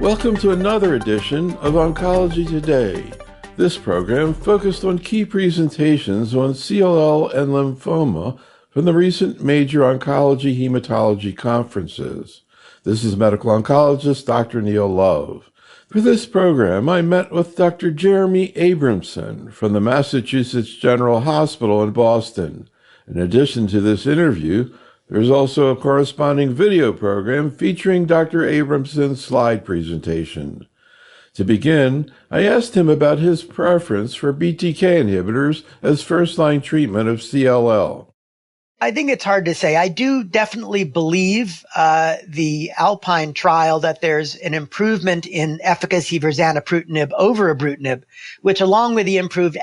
Welcome to another edition of Oncology Today. This program focused on key presentations on CLL and lymphoma from the recent major oncology hematology conferences. This is medical oncologist Dr. Neil Love. For this program, I met with Dr. Jeremy Abramson from the Massachusetts General Hospital in Boston. In addition to this interview, there's also a corresponding video program featuring Dr. Abramson's slide presentation. To begin, I asked him about his preference for BTK inhibitors as first-line treatment of CLL. I think it's hard to say. I do definitely believe the Alpine trial that there's an improvement in efficacy for zanubrutinib over ibrutinib, which along with the improved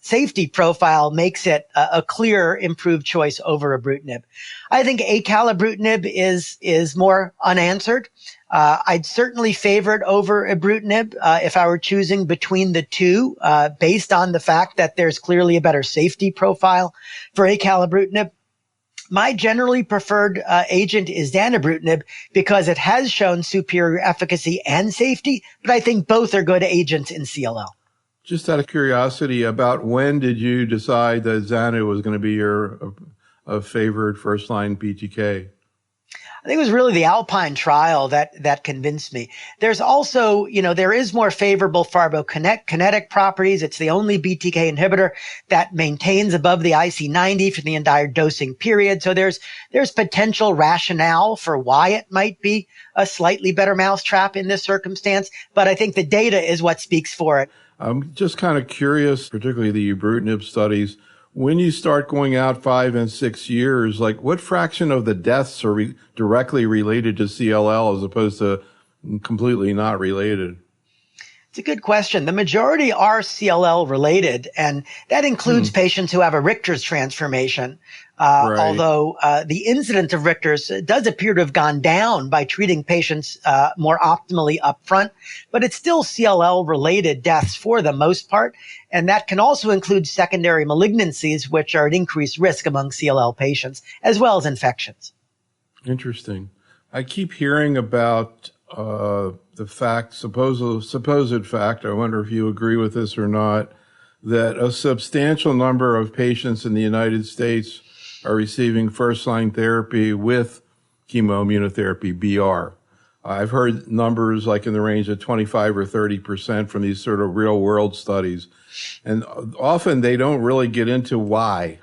safety profile makes it a clear improved choice over ibrutinib. I think acalabrutinib is more unanswered. I'd certainly favor it over ibrutinib if I were choosing between the two, based on the fact that there's clearly a better safety profile for acalabrutinib. My generally preferred agent is zanubrutinib because it has shown superior efficacy and safety, but I think both are good agents in CLL. Just out of curiosity, about when did you decide that Zanu was going to be your favored first-line BTK? I think it was really the Alpine trial that convinced me. There's also, there is more favorable pharmacokinetic properties. It's the only BTK inhibitor that maintains above the IC90 for the entire dosing period. So there's potential rationale for why it might be a slightly better mousetrap in this circumstance. But I think the data is what speaks for it. I'm just kind of curious, particularly the ibrutinib studies. When you start going out 5 and 6 years, like what fraction of the deaths are directly related to CLL as opposed to completely not related? It's a good question. The majority are CLL related, and that includes patients who have a Richter's transformation. Right. Although the incidence of Richter's does appear to have gone down by treating patients more optimally up front, but it's still CLL-related deaths for the most part, and that can also include secondary malignancies, which are at increased risk among CLL patients, as well as infections. Interesting. I keep hearing about the fact, supposed fact, I wonder if you agree with this or not, that a substantial number of patients in the United States are receiving first-line therapy with chemoimmunotherapy, BR. I've heard numbers like in the range of 25 or 30% from these sort of real-world studies. And often they don't really get into why.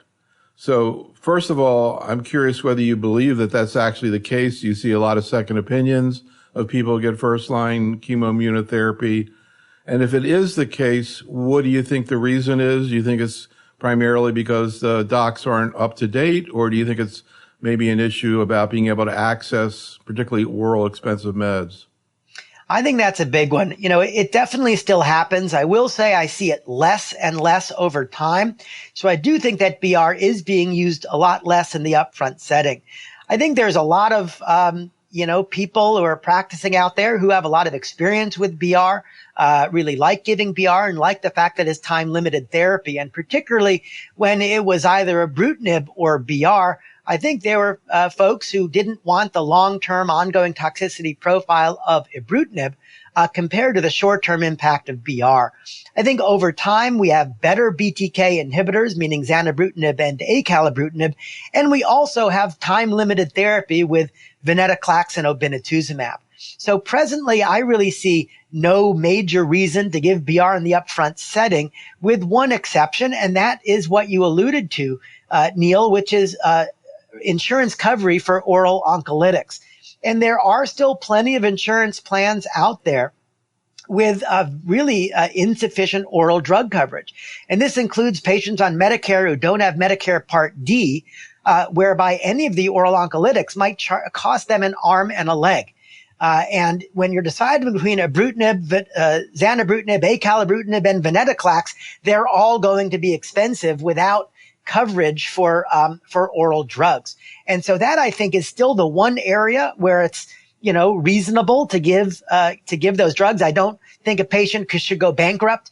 So first of all, I'm curious whether you believe that that's actually the case. You see a lot of second opinions of people who get first-line chemoimmunotherapy. And if it is the case, what do you think the reason is? Do you think it's primarily because the docs aren't up to date, or do you think it's maybe an issue about being able to access particularly oral expensive meds? I think that's a big one. It definitely still happens. I will say I see it less and less over time. So I do think that BR is being used a lot less in the upfront setting. I think there's a lot of, people who are practicing out there who have a lot of experience with BR, really like giving BR and like the fact that it's time-limited therapy. And particularly when it was either ibrutinib or BR, I think there were folks who didn't want the long-term ongoing toxicity profile of ibrutinib compared to the short-term impact of BR. I think over time we have better BTK inhibitors, meaning zanubrutinib and acalabrutinib, and we also have time-limited therapy with venetoclax and obinutuzumab. So presently, I really see no major reason to give BR in the upfront setting, with one exception, and that is what you alluded to, Neil, which is insurance coverage for oral oncolytics. And there are still plenty of insurance plans out there with really insufficient oral drug coverage. And this includes patients on Medicare who don't have Medicare Part D, whereby any of the oral oncolytics might cost them an arm and a leg. And when you're deciding between ibrutinib, zanubrutinib, acalabrutinib, and venetoclax, they're all going to be expensive without coverage for oral drugs. And so that, I think, is still the one area where it's, reasonable to give those drugs. I don't think a patient should go bankrupt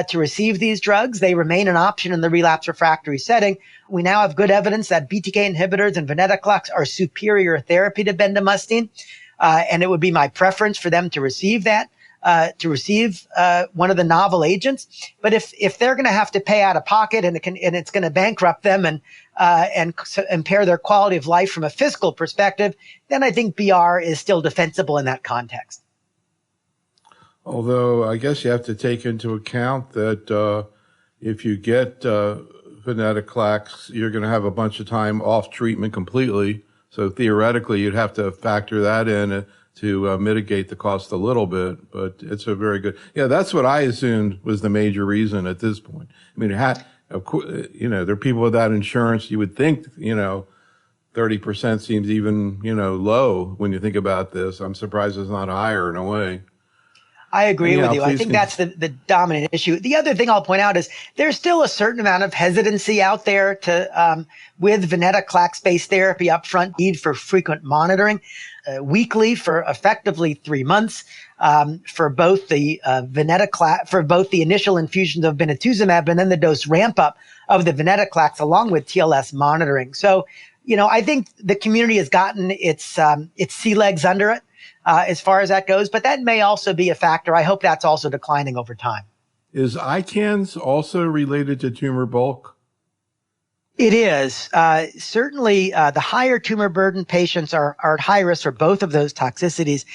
to receive these drugs. They remain an option in the relapse refractory setting. We now have good evidence that BTK inhibitors and venetoclax are superior therapy to bendamustine. and it would be my preference for them to receive that. One of the novel agents, but if they're going to have to pay out of pocket and it's going to bankrupt them and impair their quality of life from a fiscal perspective, then I think BR is still defensible in that context. Although I guess you have to take into account that if you get venetoclax, you're going to have a bunch of time off treatment completely. So theoretically, you'd have to factor that in to mitigate the cost a little bit, but it's a very good, that's what I assumed was the major reason at this point. I mean, of course, there are people without insurance. You would think, 30% seems even, low when you think about this. I'm surprised it's not higher in a way. I agree with you. I think that's the dominant issue. The other thing I'll point out is there's still a certain amount of hesitancy out there to, with venetoclax-based therapy upfront, need for frequent monitoring, weekly for effectively 3 months, for both the venetoclax, for both the initial infusions of obinutuzumab and then the dose ramp up of the venetoclax along with TLS monitoring. So, I think the community has gotten its sea legs under it. As far as that goes, but that may also be a factor. I hope that's also declining over time. Is ICANS also related to tumor bulk? It is. Certainly, the higher tumor burden patients are at high risk for both of those toxicities.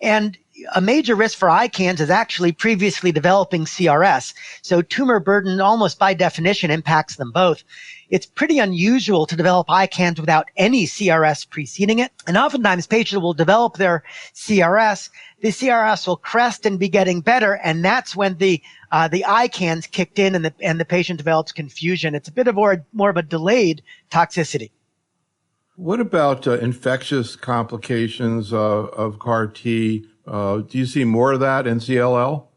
And a major risk for ICANS is actually previously developing CRS. So tumor burden almost by definition impacts them both. It's pretty unusual to develop ICANS without any CRS preceding it. And oftentimes patients will develop their CRS. The CRS will crest and be getting better. And that's when the ICANS kicked in and the patient develops confusion. It's a bit of more of a delayed toxicity. What about infectious complications of CAR T? Do you see more of that in CLL?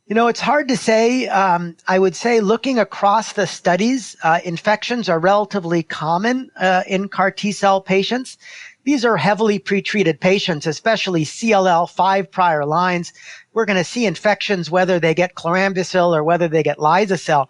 It's hard to say. I would say looking across the studies, infections are relatively common in CAR T-cell patients. These are heavily pretreated patients, especially CLL, 5 prior lines. We're going to see infections whether they get chlorambucil or whether they get lysocell.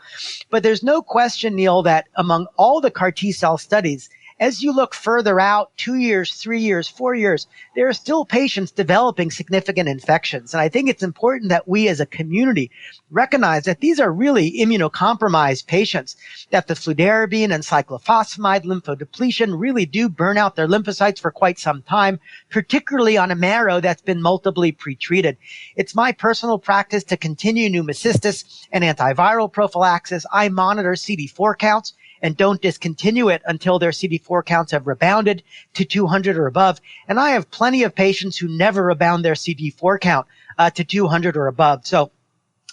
But there's no question, Neil, that among all the CAR T-cell studies, as you look further out, 2 years, 3 years, 4 years, there are still patients developing significant infections. And I think it's important that we as a community recognize that these are really immunocompromised patients, that the fludarabine and cyclophosphamide lymphodepletion really do burn out their lymphocytes for quite some time, particularly on a marrow that's been multiply pretreated. It's my personal practice to continue pneumocystis and antiviral prophylaxis. I monitor CD4 counts and don't discontinue it until their CD4 counts have rebounded to 200 or above. And I have plenty of patients who never rebound their CD4 count to 200 or above. So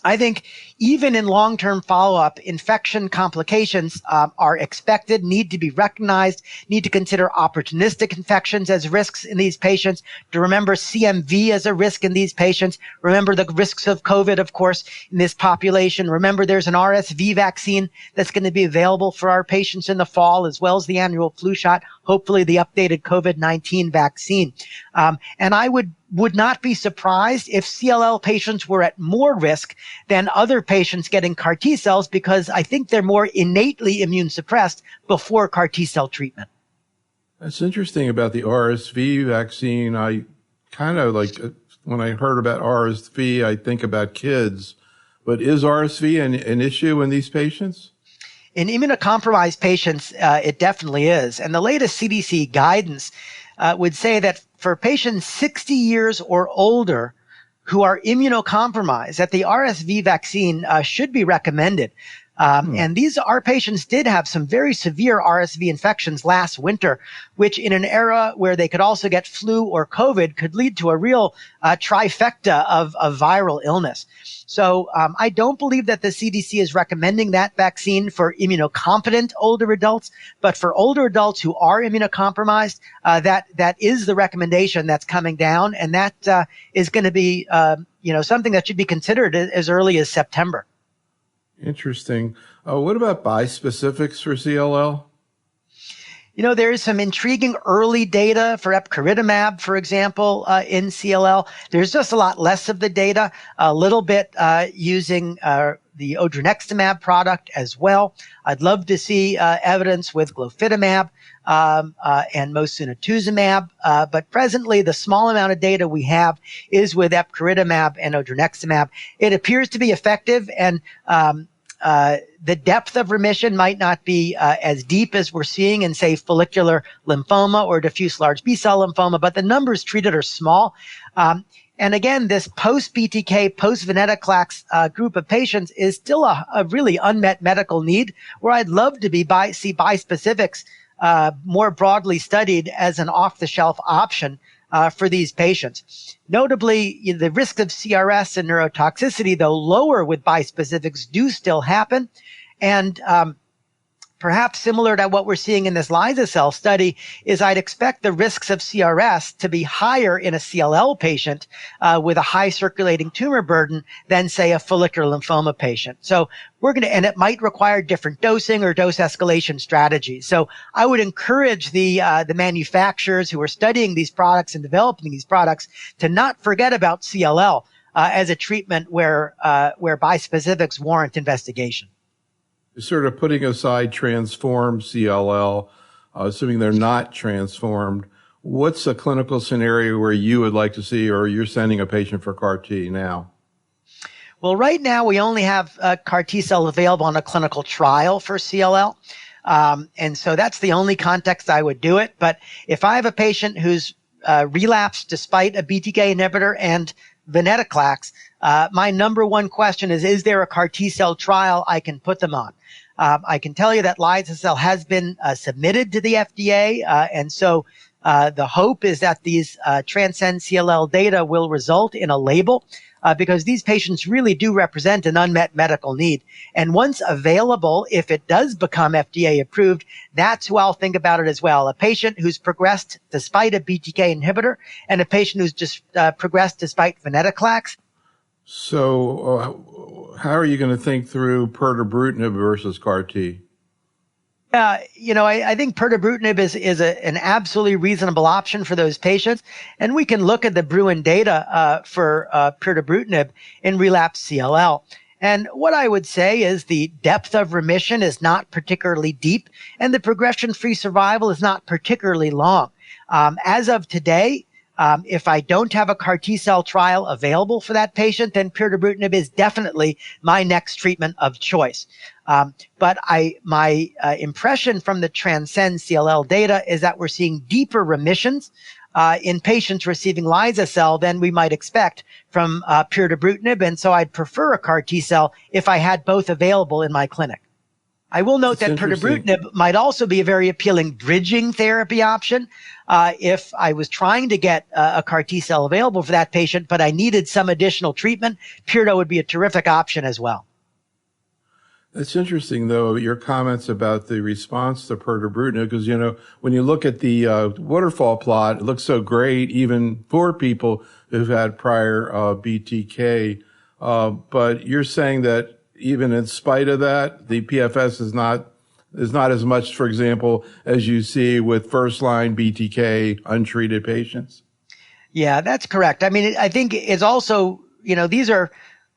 I think even in long-term follow-up, infection complications are expected, need to be recognized, need to consider opportunistic infections as risks in these patients, to remember CMV as a risk in these patients, remember the risks of COVID, of course, in this population. Remember there's an RSV vaccine that's going to be available for our patients in the fall, as well as the annual flu shot, hopefully the updated COVID-19 vaccine. And I would not be surprised if CLL patients were at more risk than other patients getting CAR T cells, because I think they're more innately immune suppressed before CAR T cell treatment. That's interesting about the RSV vaccine. I kind of when I heard about RSV, I think about kids, but is RSV an issue in these patients? In immunocompromised patients, it definitely is. And the latest CDC guidance would say that for patients 60 years or older who are immunocompromised, that the RSV vaccine should be recommended. And our patients did have some very severe RSV infections last winter, which in an era where they could also get flu or COVID could lead to a real trifecta of viral illness. So I don't believe that the CDC is recommending that vaccine for immunocompetent older adults, but for older adults who are immunocompromised, that is the recommendation that's coming down, and that is going to be something that should be considered as early as September. Interesting. What about bispecifics for CLL? There is some intriguing early data for epcoritamab, for example, in CLL. There's just a lot less of the data, a little bit using the odronextamab product as well. I'd love to see evidence with glofitamab and mosunetuzumab, but presently the small amount of data we have is with epcoritamab and odronextamab. It appears to be effective, and the depth of remission might not be as deep as we're seeing in, say, follicular lymphoma or diffuse large B-cell lymphoma, but the numbers treated are small. And again, this post-BTK, post-venetoclax group of patients is still a really unmet medical need, where I'd love to see bispecifics more broadly studied as an off-the-shelf option for these patients. Notably, the risk of CRS and neurotoxicity, though lower with bispecifics, do still happen. And perhaps similar to what we're seeing in this Lysozyme study, is I'd expect the risks of CRS to be higher in a CLL patient with a high circulating tumor burden than, say, a follicular lymphoma patient. So and it might require different dosing or dose escalation strategies. So I would encourage the manufacturers who are studying these products and developing these products to not forget about CLL as a treatment where bispecifics warrant investigation. Sort of putting aside transformed CLL, assuming they're not transformed, what's a clinical scenario where you would like to see, or you're sending a patient for CAR T now? Well, right now we only have CAR T cell available on a clinical trial for CLL. And so that's the only context I would do it. But if I have a patient who's relapsed despite a BTK inhibitor and venetoclax, my number one question is there a CAR T cell trial I can put them on? I can tell you that Lysozyme has been submitted to the FDA, and so the hope is that these Transcend CLL data will result in a label, because these patients really do represent an unmet medical need. And once available, if it does become FDA approved, that's who I'll think about it as well. A patient who's progressed despite a BTK inhibitor, and a patient who's just progressed despite venetoclax. So how are you going to think through pirtobrutinib versus CAR T? I think pirtobrutinib is an absolutely reasonable option for those patients. And we can look at the Bruin data for pirtobrutinib in relapsed CLL. And what I would say is the depth of remission is not particularly deep, and the progression-free survival is not particularly long. As of today, if I don't have a CAR T cell trial available for that patient, then pirtobrutinib is definitely my next treatment of choice. But my impression from the Transcend CLL data is that we're seeing deeper remissions in patients receiving Lysozyme than we might expect from pirtobrutinib, and so I'd prefer a CAR T cell if I had both available in my clinic. I will note that pirtobrutinib might also be a very appealing bridging therapy option if I was trying to get a CAR T cell available for that patient, but I needed some additional treatment. Pirto would be a terrific option as well. That's interesting, though, your comments about the response to pirtobrutinib, because, when you look at the waterfall plot, it looks so great, even for people who've had prior BTK. But you're saying that even in spite of that, the PFS is not as much, for example, as you see with first-line BTK untreated patients? Yeah, that's correct. I mean, I think it's also, these are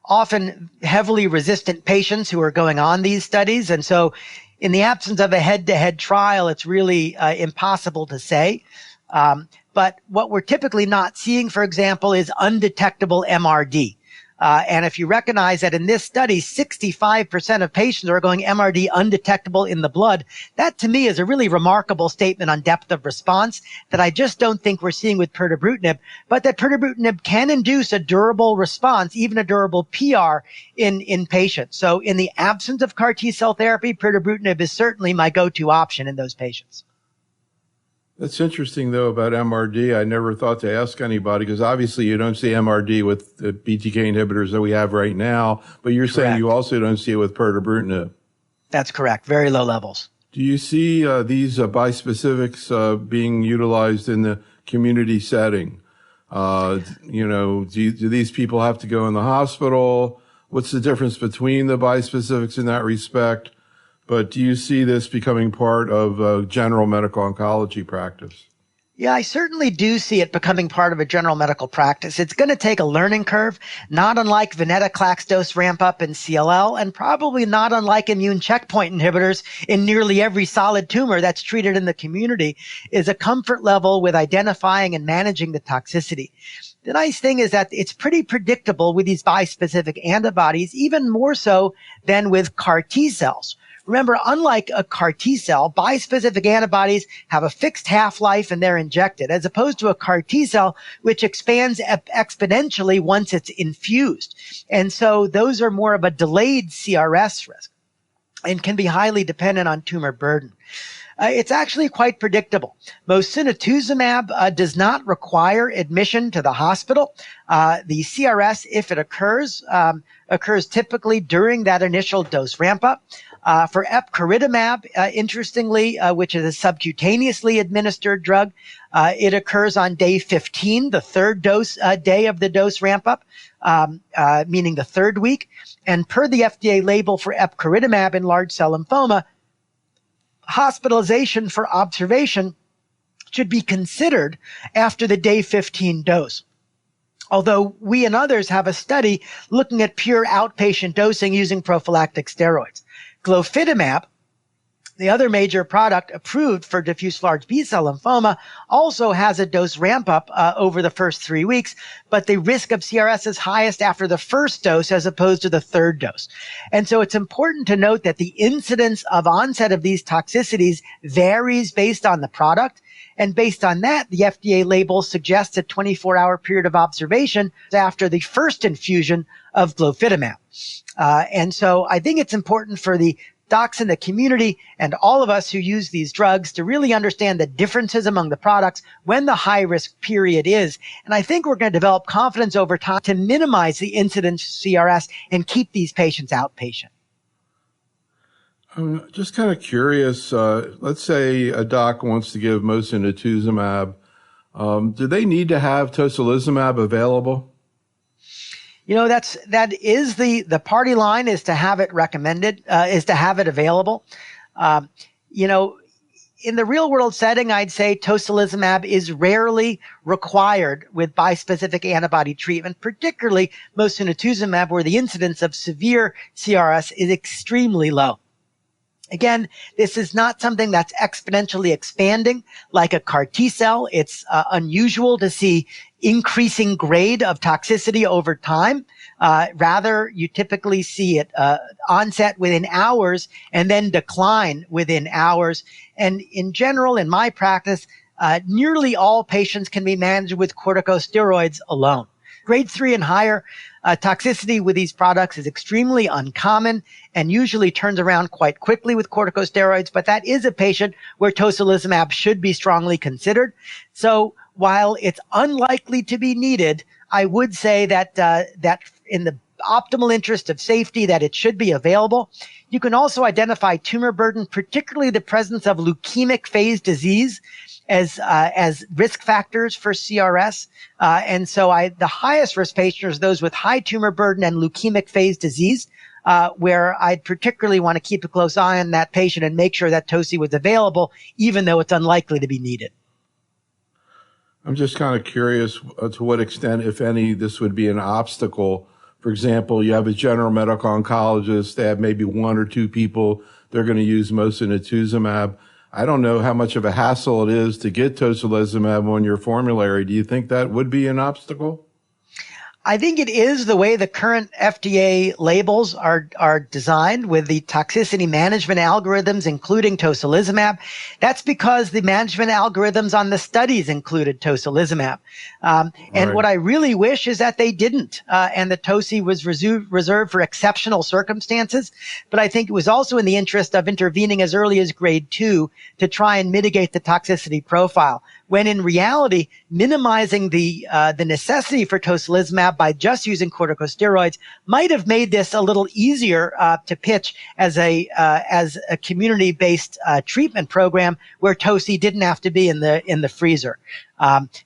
often heavily resistant patients who are going on these studies. And so in the absence of a head-to-head trial, it's really impossible to say. But what we're typically not seeing, for example, is undetectable MRD. And if you recognize that in this study, 65% of patients are going MRD undetectable in the blood, that to me is a really remarkable statement on depth of response that I just don't think we're seeing with pirtobrutinib, but that pirtobrutinib can induce a durable response, even a durable PR in patients. So in the absence of CAR T cell therapy, pirtobrutinib is certainly my go-to option in those patients. That's interesting, though, about MRD. I never thought to ask anybody, because obviously you don't see MRD with the BTK inhibitors that we have right now, but you're saying you also don't see it with pirtobrutinib. That's correct. Very low levels. Do you see these bispecifics being utilized in the community setting? Do these people have to go in the hospital? What's the difference between the bispecifics in that respect? But do you see this becoming part of general medical oncology practice? Yeah, I certainly do see it becoming part of a general medical practice. It's going to take a learning curve, not unlike venetoclax dose ramp up in CLL, and probably not unlike immune checkpoint inhibitors in nearly every solid tumor that's treated in the community, is a comfort level with identifying and managing the toxicity. The nice thing is that it's pretty predictable with these bispecific antibodies, even more so than with CAR T cells. Remember, unlike a CAR T cell, bispecific antibodies have a fixed half-life and they're injected, as opposed to a CAR T cell, which expands exponentially once it's infused. And so those are more of a delayed CRS risk and can be highly dependent on tumor burden. It's actually quite predictable. Mosunetuzumab does not require admission to the hospital. The CRS, if it occurs typically during that initial dose ramp-up. For epcoritamab, interestingly, which is a subcutaneously administered drug, it occurs on day 15, the third dose day of the dose ramp-up, meaning the third week. And per the FDA label for epcoritamab in large cell lymphoma, hospitalization for observation should be considered after the day 15 dose. Although we and others have a study looking at pure outpatient dosing using prophylactic steroids. Glofitamab, the other major product approved for diffuse large B-cell lymphoma, also has a dose ramp-up over the first 3 weeks, but the risk of CRS is highest after the first dose as opposed to the third dose. And so it's important to note that the incidence of onset of these toxicities varies based on the product. And based on that, the FDA label suggests a 24-hour period of observation after the first infusion of glofitamab. And so I think it's important for the docs in the community and all of us who use these drugs to really understand the differences among the products when the high-risk period is. And I think we're going to develop confidence over time to minimize the incidence of CRS and keep these patients outpatient. I'm just kind of curious. Let's say a doc wants to give mosunetuzumab. Do they need to have tocilizumab available? You know, that is the party line, is to have it recommended, is to have it available. You know, in the real world setting, I'd say tocilizumab is rarely required with bispecific antibody treatment, particularly mosunetuzumab, where the incidence of severe CRS is extremely low. Again, this is not something that's exponentially expanding like a CAR T cell. It's unusual to see increasing grade of toxicity over time. Rather, you typically see it onset within hours and then decline within hours. And in general, in my practice, nearly all patients can be managed with corticosteroids alone. Grade 3 and higher toxicity with these products is extremely uncommon and usually turns around quite quickly with corticosteroids, but that is a patient where tocilizumab should be strongly considered. So while it's unlikely to be needed, I would say that that in the optimal interest of safety, that it should be available. You can also identify tumor burden, particularly the presence of leukemic phase disease, as risk factors for CRS. And so the highest risk patients are those with high tumor burden and leukemic phase disease, where I'd particularly want to keep a close eye on that patient and make sure that TOCI was available, even though it's unlikely to be needed. I'm just kind of curious to what extent, if any, this would be an obstacle. For example, you have a general medical oncologist, they have maybe 1 or 2 people, they're going to use mosunetuzumab. I don't know how much of a hassle it is to get tocilizumab on your formulary. Do you think that would be an obstacle? I think it is the way the current FDA labels are designed with the toxicity management algorithms, including tocilizumab. That's because the management algorithms on the studies included tocilizumab. And what I really wish is that they didn't, and the TOCI was reserved for exceptional circumstances. But I think it was also in the interest of intervening as early as grade 2 to try and mitigate the toxicity profile. when in reality, minimizing the necessity for tocilizumab by just using corticosteroids might have made this a little easier to pitch as a community-based treatment program where toci didn't have to be in the freezer.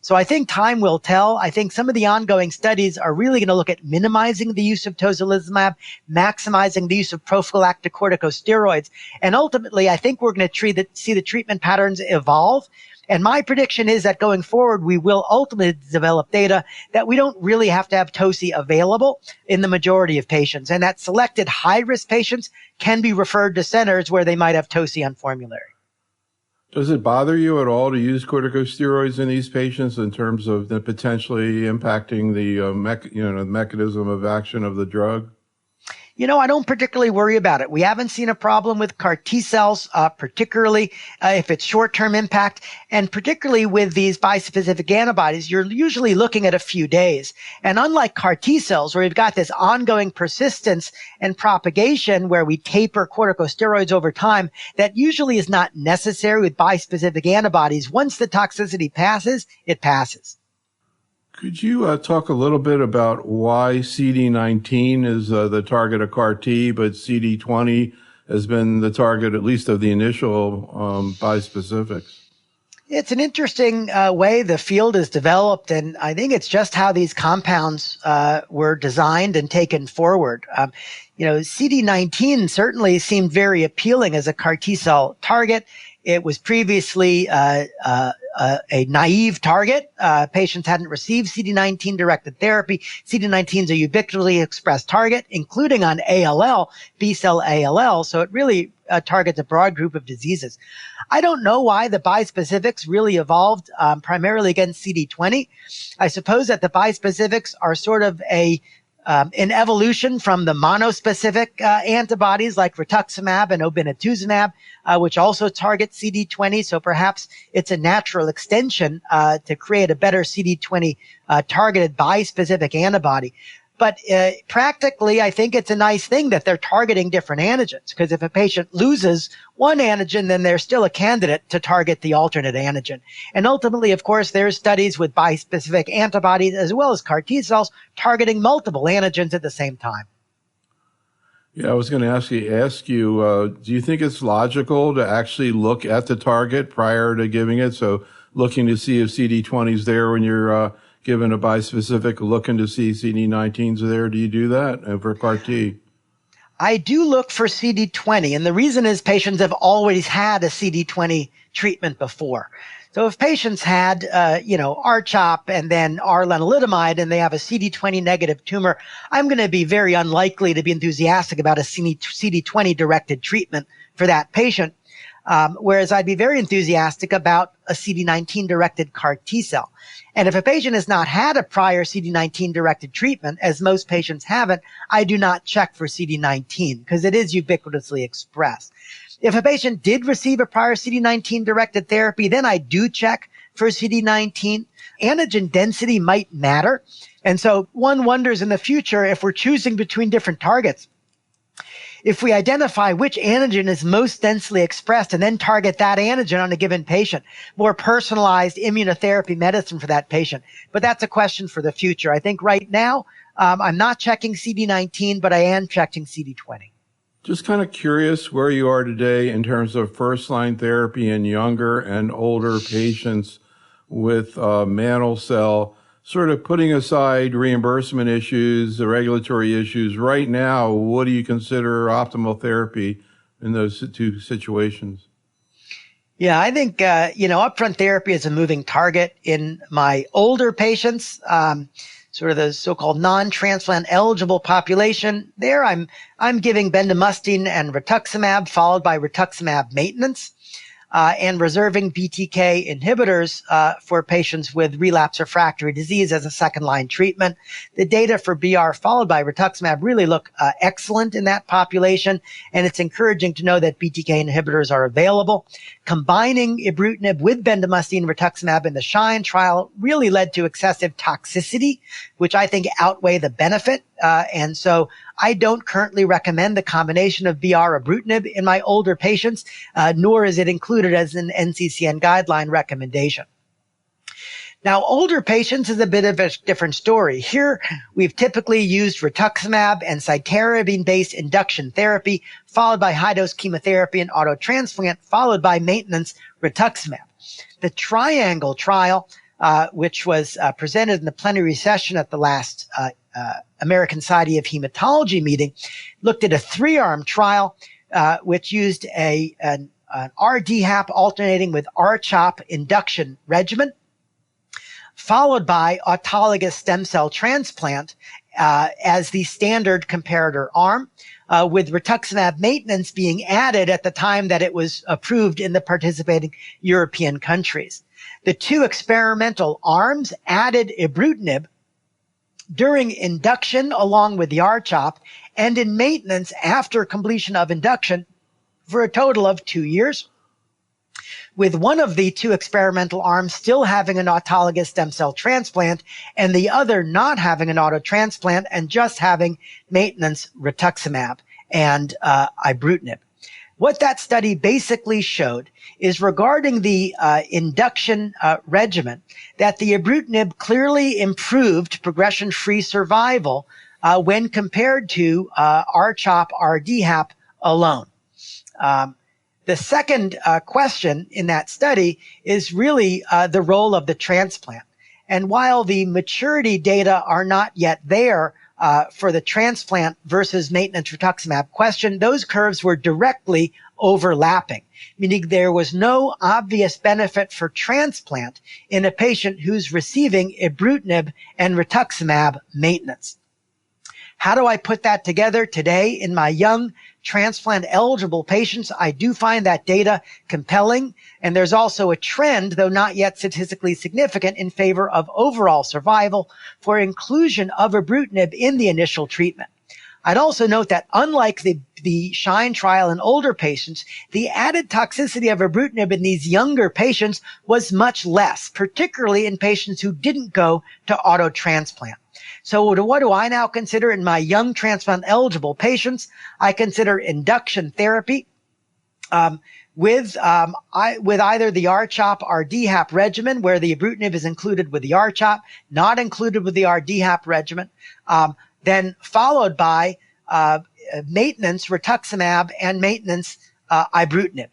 So I think time will tell. I think some of the ongoing studies are really going to look at minimizing the use of tocilizumab, maximizing the use of prophylactic corticosteroids, and ultimately I think we're going to see the treatment patterns evolve. And my prediction is that going forward, we will ultimately develop data that we don't really have to have toci available in the majority of patients, and that selected high-risk patients can be referred to centers where they might have toci on formulary. Does it bother you at all to use corticosteroids in these patients in terms of the potentially impacting the mechanism of action of the drug? I don't particularly worry about it. We haven't seen a problem with CAR T cells, particularly if it's short-term impact, and particularly with these bispecific antibodies, you're usually looking at a few days. And unlike CAR T cells, where we've got this ongoing persistence and propagation where we taper corticosteroids over time, that usually is not necessary with bispecific antibodies. Once the toxicity passes, it passes. Could you talk a little bit about why CD19 is the target of CAR T, but CD20 has been the target, at least of the initial bispecifics? It's an interesting way the field is developed, and I think it's just how these compounds were designed and taken forward. CD19 certainly seemed very appealing as a CAR T cell target. It was previously a naive target. Patients hadn't received CD19-directed therapy. CD19 is a ubiquitously expressed target, including on ALL, B-cell ALL, so it really targets a broad group of diseases. I don't know why the bispecifics really evolved primarily against CD20. I suppose that the bispecifics are sort of an evolution from the monospecific antibodies like rituximab and obinutuzumab, which also target CD20. So perhaps it's a natural extension to create a better CD20 targeted bispecific antibody. But practically, I think it's a nice thing that they're targeting different antigens, because if a patient loses one antigen, then they're still a candidate to target the alternate antigen. And ultimately, of course, there's studies with bispecific antibodies as well as CAR T cells targeting multiple antigens at the same time. Yeah, I was going to ask you, do you think it's logical to actually look at the target prior to giving it? So looking to see if CD20 is there when you're given a bispecific, looking to see CD19s there. Do you do that for CAR T? I do look for CD20, and the reason is patients have always had a CD20 treatment before. So if patients had, R-CHOP and then R-lenalidomide and they have a CD20 negative tumor, I'm going to be very unlikely to be enthusiastic about a CD20 directed treatment for that patient. Whereas I'd be very enthusiastic about a CD19 directed CAR T cell. And if a patient has not had a prior CD19 directed treatment, as most patients haven't, I do not check for CD19 because it is ubiquitously expressed. If a patient did receive a prior CD19 directed therapy, then I do check for CD19. Antigen density might matter. And so one wonders in the future if we're choosing between different targets, if we identify which antigen is most densely expressed and then target that antigen on a given patient, more personalized immunotherapy medicine for that patient. But that's a question for the future. I think right now, I'm not checking CD19, but I am checking CD20. Just kind of curious where you are today in terms of first-line therapy in younger and older patients with mantle cell, sort of putting aside reimbursement issues, the regulatory issues. Right now, what do you consider optimal therapy in those two situations? Yeah, I think, upfront therapy is a moving target in my older patients. Sort of the so-called non-transplant eligible population. There, I'm giving bendamustine and rituximab followed by rituximab maintenance, and reserving BTK inhibitors for patients with relapse refractory disease as a second-line treatment. The data for BR followed by rituximab really look excellent in that population, and it's encouraging to know that BTK inhibitors are available. Combining ibrutinib with bendamustine and rituximab in the SHINE trial really led to excessive toxicity, which I think outweigh the benefit. And so I don't currently recommend the combination of BR ibrutinib in my older patients, nor is it included as an NCCN guideline recommendation. Now, older patients is a bit of a different story. Here, we've typically used rituximab and cytarabine-based induction therapy, followed by high-dose chemotherapy and autotransplant, followed by maintenance rituximab. The triangle trial, which was presented in the plenary session at the last American Society of Hematology meeting, looked at a 3-arm trial which used an RDHAP alternating with RCHOP induction regimen, followed by autologous stem cell transplant as the standard comparator arm, with rituximab maintenance being added at the time that it was approved in the participating European countries. The 2 experimental arms added ibrutinib during induction along with the RCHOP and in maintenance after completion of induction for a total of 2 years, with one of the 2 experimental arms still having an autologous stem cell transplant and the other not having an auto transplant and just having maintenance rituximab and ibrutinib. What that study basically showed is regarding the induction regimen that the ibrutinib clearly improved progression-free survival when compared to RCHOP, RDHAP alone. The second question in that study is really the role of the transplant. And while the maturity data are not yet there for the transplant versus maintenance rituximab question, those curves were directly overlapping, meaning there was no obvious benefit for transplant in a patient who's receiving ibrutinib and rituximab maintenance. How do I put that together today in my young transplant eligible patients? I do find that data compelling. And there's also a trend, though not yet statistically significant, in favor of overall survival for inclusion of ibrutinib in the initial treatment. I'd also note that unlike the SHINE trial in older patients, the added toxicity of ibrutinib in these younger patients was much less, particularly in patients who didn't go to auto transplant. So what do I now consider in my young transplant eligible patients? I consider induction therapy with either the RCHOP RDHAP regimen, where the ibrutinib is included with the RCHOP, not included with the RDHAP regimen, then followed by maintenance rituximab and maintenance ibrutinib,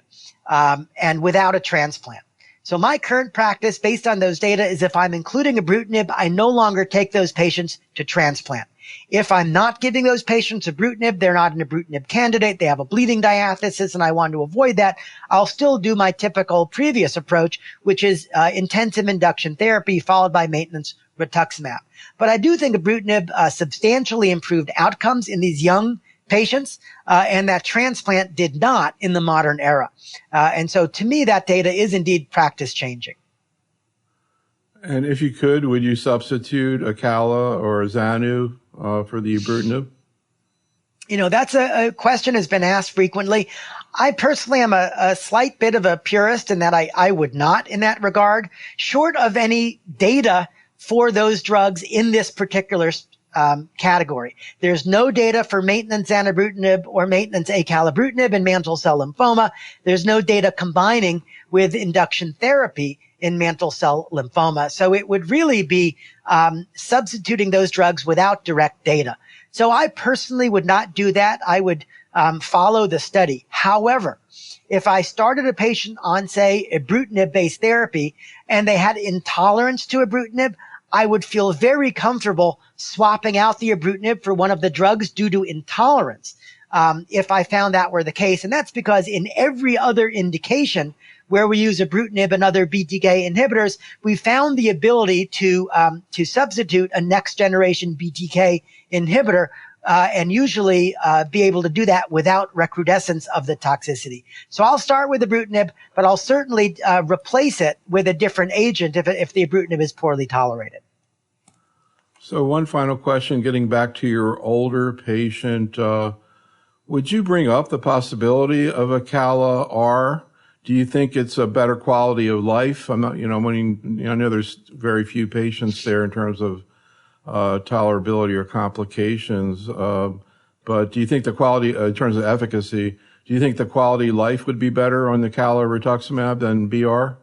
and without a transplant. So my current practice based on those data is if I'm including ibrutinib, I no longer take those patients to transplant. If I'm not giving those patients ibrutinib, they're not an ibrutinib candidate, they have a bleeding diathesis, and I want to avoid that, I'll still do my typical previous approach, which is intensive induction therapy followed by maintenance rituximab. But I do think ibrutinib substantially improved outcomes in these young patients, and that transplant did not in the modern era. And so to me, that data is indeed practice changing. And if you could, would you substitute Acala or Zanu for the ibrutinib? You know, that's a question has been asked frequently. I personally am a slight bit of a purist in that I would not in that regard, short of any data for those drugs in this particular category. There's no data for maintenance zanubrutinib or maintenance acalabrutinib in mantle cell lymphoma. There's no data combining with induction therapy in mantle cell lymphoma. So it would really be substituting those drugs without direct data. So I personally would not do that. I would follow the study. However, if I started a patient on, say, ibrutinib-based therapy and they had intolerance to ibrutinib, I would feel very comfortable swapping out the ibrutinib for one of the drugs due to intolerance, if I found that were the case. And that's because in every other indication where we use ibrutinib and other BTK inhibitors, we found the ability to substitute a next generation BTK inhibitor, and usually be able to do that without recrudescence of the toxicity. So I'll start with ibrutinib, but I'll certainly replace it with a different agent if the ibrutinib is poorly tolerated. So one final question, getting back to your older patient, would you bring up the possibility of Acala R? Do you think it's a better quality of life? I'm not, I know there's very few patients there in terms of tolerability or complications, but do you think the quality, in terms of efficacy, do you think the quality of life would be better on the Acala rituximab than BR?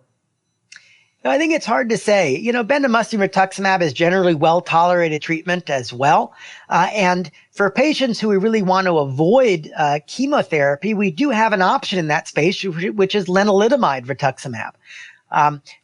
I think it's hard to say. Bendamustine rituximab is generally well-tolerated treatment as well. And for patients who we really want to avoid chemotherapy, we do have an option in that space, which is lenalidomide rituximab.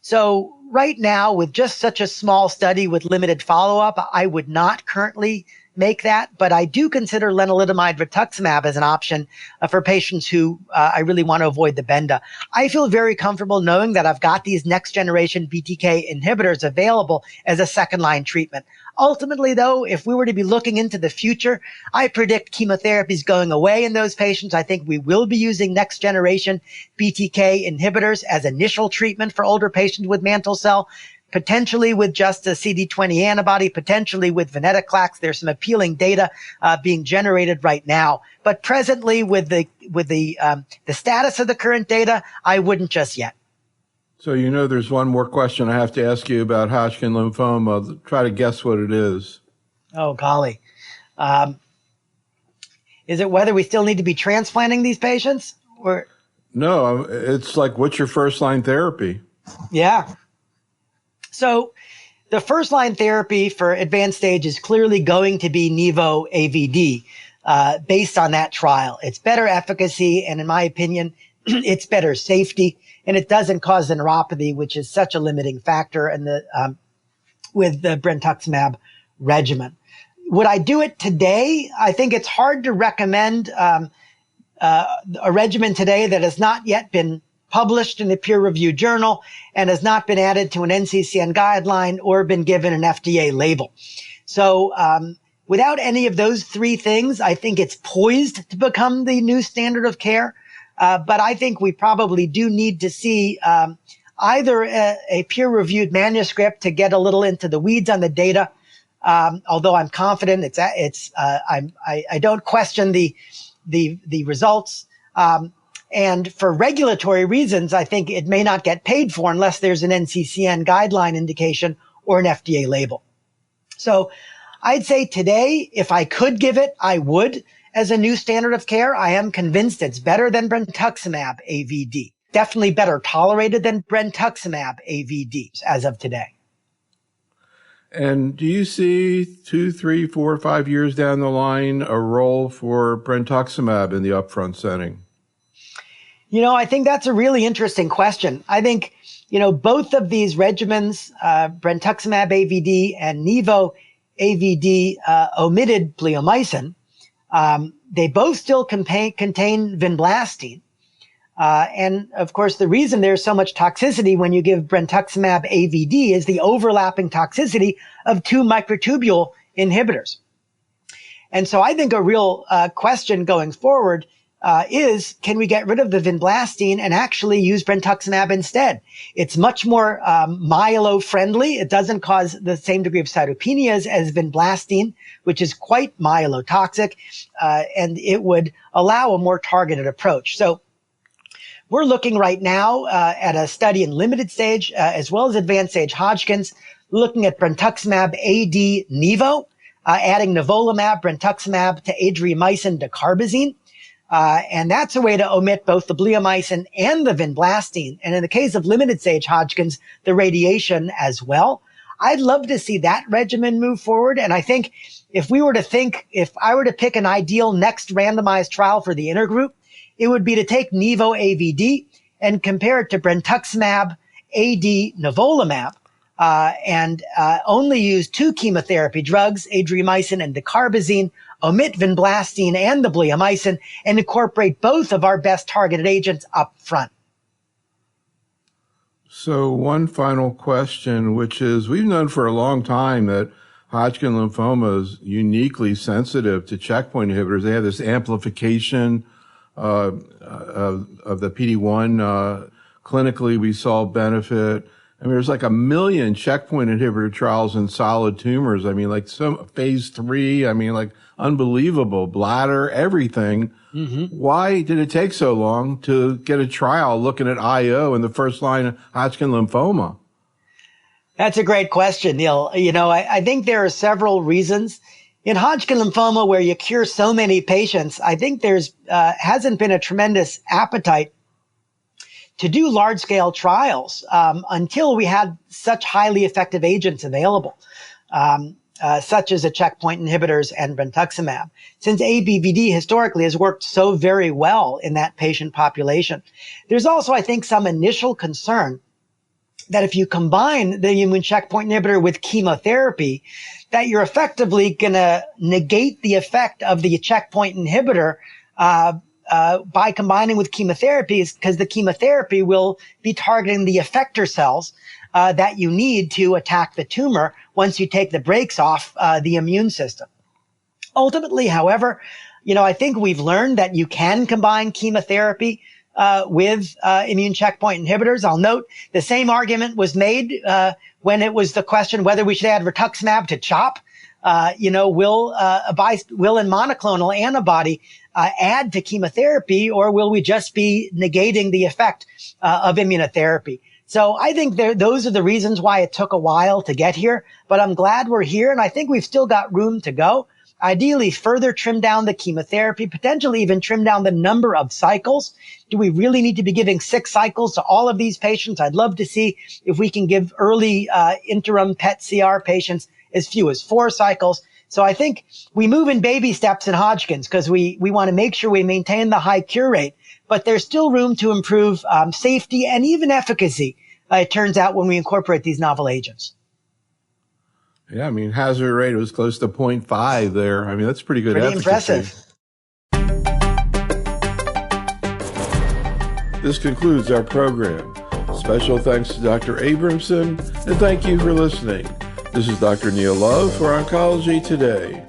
So right now, with just such a small study with limited follow-up, I would not currently make that, but I do consider lenalidomide rituximab as an option for patients who I really want to avoid the benda. I feel very comfortable knowing that I've got these next generation BTK inhibitors available as a second line treatment. Ultimately, though, if we were to be looking into the future, I predict chemotherapy is going away in those patients. I think we will be using next generation BTK inhibitors as initial treatment for older patients with mantle cell, potentially with just a CD20 antibody, potentially with venetoclax. There's some appealing data being generated right now. But presently, with the status of the current data, I wouldn't just yet. So there's one more question I have to ask you about Hodgkin lymphoma. Try to guess what it is. Oh, golly. Is it whether we still need to be transplanting these patients? Or No, it's like, what's your first line therapy? Yeah. So the first line therapy for advanced stage is clearly going to be Nivo AVD based on that trial. It's better efficacy, and in my opinion, it's better safety, and it doesn't cause the neuropathy, which is such a limiting factor in with the brentuximab regimen. Would I do it today? I think it's hard to recommend a regimen today that has not yet been published in a peer-reviewed journal and has not been added to an NCCN guideline or been given an FDA label. So without any of those three things, I think it's poised to become the new standard of care. But I think we probably do need to see either a peer-reviewed manuscript to get a little into the weeds on the data. Although I'm confident I don't question the results. And for regulatory reasons, I think it may not get paid for unless there's an NCCN guideline indication or an FDA label. So I'd say today, if I could give it, I would as a new standard of care. I am convinced it's better than brentuximab AVD. Definitely better tolerated than brentuximab AVD as of today. And do you see 2, 3, 4, 5 years down the line a role for brentuximab in the upfront setting? I think that's a really interesting question. I think, both of these regimens, brentuximab AVD and Nivo AVD, omitted bleomycin. They both still contain vinblastine. And of course, the reason there's so much toxicity when you give brentuximab AVD is the overlapping toxicity of two microtubule inhibitors. And so I think a real question going forward is, can we get rid of the vinblastine and actually use brentuximab instead? It's much more myelo-friendly. It doesn't cause the same degree of cytopenias as vinblastine, which is quite myelotoxic, and it would allow a more targeted approach. So we're looking right now at a study in limited stage as well as advanced stage Hodgkin's, looking at brentuximab AD Nivo, adding nivolumab, brentuximab to adriamycin dacarbazine. And that's a way to omit both the bleomycin and the vinblastine. And in the case of limited stage Hodgkin's, the radiation as well. I'd love to see that regimen move forward. And I think if I were to pick an ideal next randomized trial for the intergroup, it would be to take Nivo AVD and compare it to brentuximab AD nivolumab, and only use two chemotherapy drugs, adriamycin and dacarbazine, omit vinblastine and the bleomycin, and incorporate both of our best targeted agents up front. So one final question, which is, we've known for a long time that Hodgkin lymphoma is uniquely sensitive to checkpoint inhibitors. They have this amplification of the PD-1. Clinically, we saw benefit. I mean, there's like 1 million checkpoint inhibitor trials in solid tumors. I mean, like some phase 3, like unbelievable, bladder, everything. Mm-hmm. Why did it take so long to get a trial looking at IO in the first line Hodgkin lymphoma? That's a great question, Neil. I think there are several reasons. In Hodgkin lymphoma, where you cure so many patients, I think there's hasn't been a tremendous appetite to do large-scale trials until we had such highly effective agents available, such as the checkpoint inhibitors and brentuximab, since ABVD historically has worked so very well in that patient population. There's also, I think, some initial concern that if you combine the immune checkpoint inhibitor with chemotherapy, that you're effectively going to negate the effect of the checkpoint inhibitor by combining with chemotherapy, because the chemotherapy will be targeting the effector cells that you need to attack the tumor once you take the brakes off the immune system. Ultimately, however, I think we've learned that you can combine chemotherapy with immune checkpoint inhibitors. I'll note the same argument was made when it was the question whether we should add rituximab to CHOP. Will a monoclonal antibody add to chemotherapy, or will we just be negating the effect of immunotherapy? So I think those are the reasons why it took a while to get here, but I'm glad we're here, and I think we've still got room to go. Ideally, further trim down the chemotherapy, potentially even trim down the number of cycles. Do we really need to be giving 6 cycles to all of these patients? I'd love to see if we can give early interim PET-CR patients as few as 4 cycles. So I think we move in baby steps in Hodgkin's because we want to make sure we maintain the high cure rate, but there's still room to improve safety and even efficacy, it turns out, when we incorporate these novel agents. Yeah, I mean, hazard rate was close to 0.5 there. I mean, that's pretty good efficacy. Impressive. This concludes our program. Special thanks to Dr. Abramson, and thank you for listening. This is Dr. Neil Love for Oncology Today.